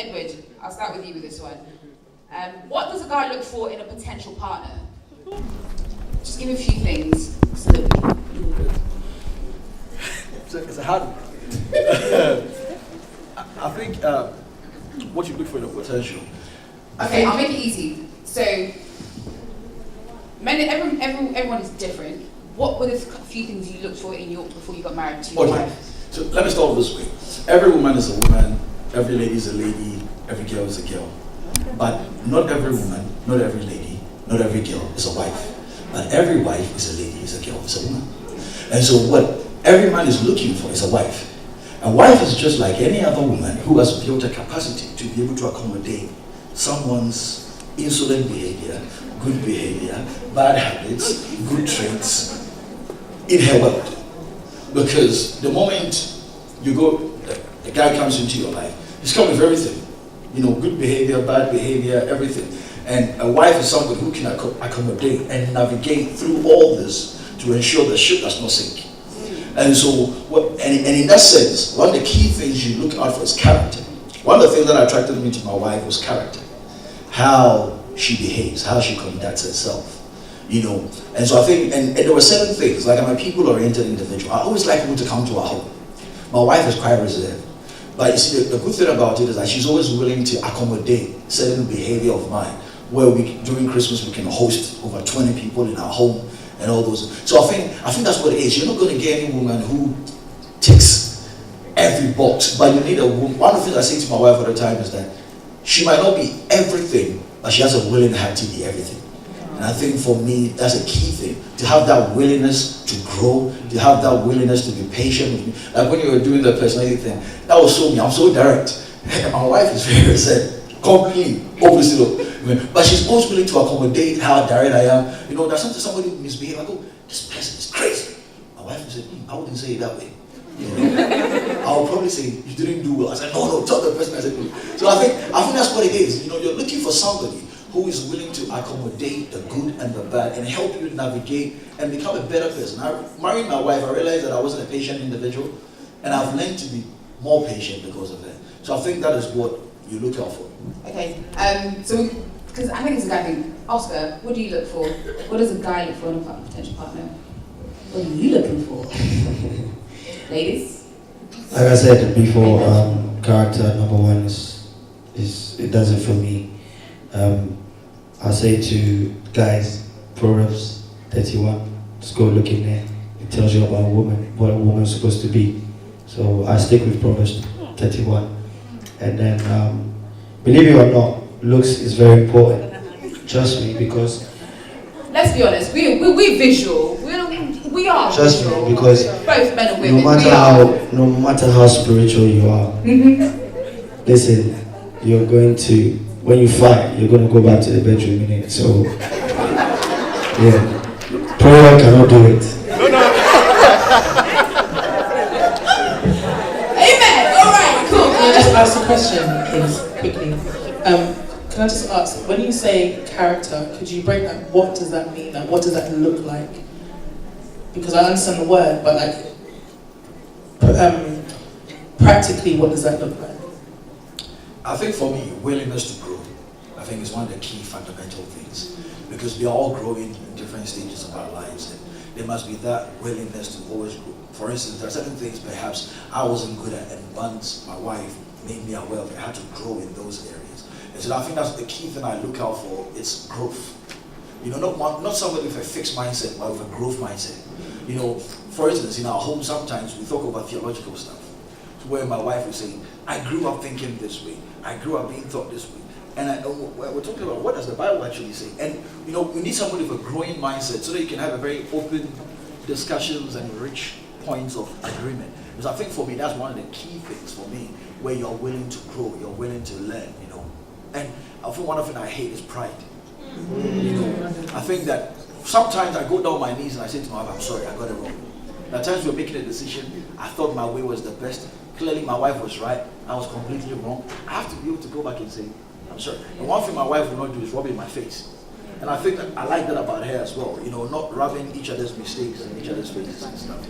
Edward, I'll start with you with this one. What does a guy look for in a potential partner? Just give me a few things. It's a hard one. I think what you look for in a potential. Okay, I'll make it easy. So, everyone is different. What were the few things you looked for before you got married to your wife? So let me start this way. Every woman is a woman, every lady is a lady, every girl is a girl. But not every woman, not every lady, not every girl is a wife. But every wife is a lady, is a girl, is a woman. And so what every man is looking for is a wife. A wife is just like any other woman who has built a capacity to be able to accommodate someone's insolent behavior, good behavior, bad habits, good traits in her world. Because the moment you go, the guy comes into your life, he's come with everything. You know, good behavior, bad behavior, everything. And a wife is somebody who can accommodate and navigate through all this to ensure the ship does not sink. And so, and in that sense, one of the key things you look out for is character. One of the things that attracted me to my wife was character. How she behaves, how she conducts herself. You know, and so I think, and there were certain things, like I'm a people-oriented individual. I always like people to come to our home. My wife is quite reserved. But you see, the good thing about it is that she's always willing to accommodate certain behavior of mine, where during Christmas we can host over 20 people in our home and all those. So I think that's what it is. You're not going to get any woman who ticks every box, but you need a woman. One of the things I say to my wife all the time is that she might not be everything, but she has a willing heart to be everything. And I think for me, that's a key thing, to have that willingness to grow, to have that willingness to be patient with me. Like when you were doing the personality thing, that was so me. I'm so direct. My wife is very reserved, completely opposite. But she's always willing to accommodate how direct I am. You know, there's somebody who misbehaves. I go, this person is crazy. My wife would say, I wouldn't say it that way. You know? I would probably say, you didn't do well. I said, no, tell the person I said, no. So I think that's what it is. You know, you're looking for somebody who is willing to accommodate the good and the bad and help you navigate and become a better person. I married my wife, I realized that I wasn't a patient individual, and I've learned to be more patient because of that. So I think that is what you look out for. Okay, so, because I think it's a guy thing. Oscar, what do you look for? What does a guy look for in a potential partner? What are you looking for? Ladies? Like I said before, character number one is it does it for me. I say to guys, Proverbs 31, just go look in there. It tells you about a woman, what a woman is supposed to be. So I stick with Proverbs 31. And then, believe it or not, looks is very important. Trust me, because... Let's be honest, we're visual. We are Trust visual. me, because both men and women, no matter how spiritual you are, listen, you're going to... When you fight, you're going to go back to the bedroom, innit? So, yeah, prayer cannot do it. Amen. All right, cool. Can I just ask a question, please, quickly? Can I just ask, when you say character, could you break that? What does that mean? Like, what does that look like? Because I understand the word, but like, practically, what does that look like? I think for me, willingness to grow, I think is one of the key fundamental things. Because we are all growing in different stages of our lives, and there must be that willingness to always grow. For instance, there are certain things perhaps I wasn't good at, and once my wife made me aware of it, I had to grow in those areas. And so I think that's the key thing I look out for, it's growth. You know, not somebody with a fixed mindset, but with a growth mindset. You know, for instance, in our home sometimes we talk about theological stuff. Where my wife was saying, I grew up thinking this way. I grew up being taught this way. And we're talking about what does the Bible actually say. And you know, we need somebody with a growing mindset so that you can have a very open discussions and rich points of agreement. Because I think for me, that's one of the key things for me, where you're willing to grow, you're willing to learn, you know. And I think one of the things I hate is pride. You know, I think that sometimes I go down my knees and I say to my wife, I'm sorry, I got it wrong. At times we're making a decision, I thought my way was the best. Clearly my wife was right, I was completely wrong. I have to be able to go back and say, I'm sorry. And one thing my wife will not do is rub in my face. And I think that I like that about her as well, you know, not rubbing each other's mistakes and each other's faces and stuff.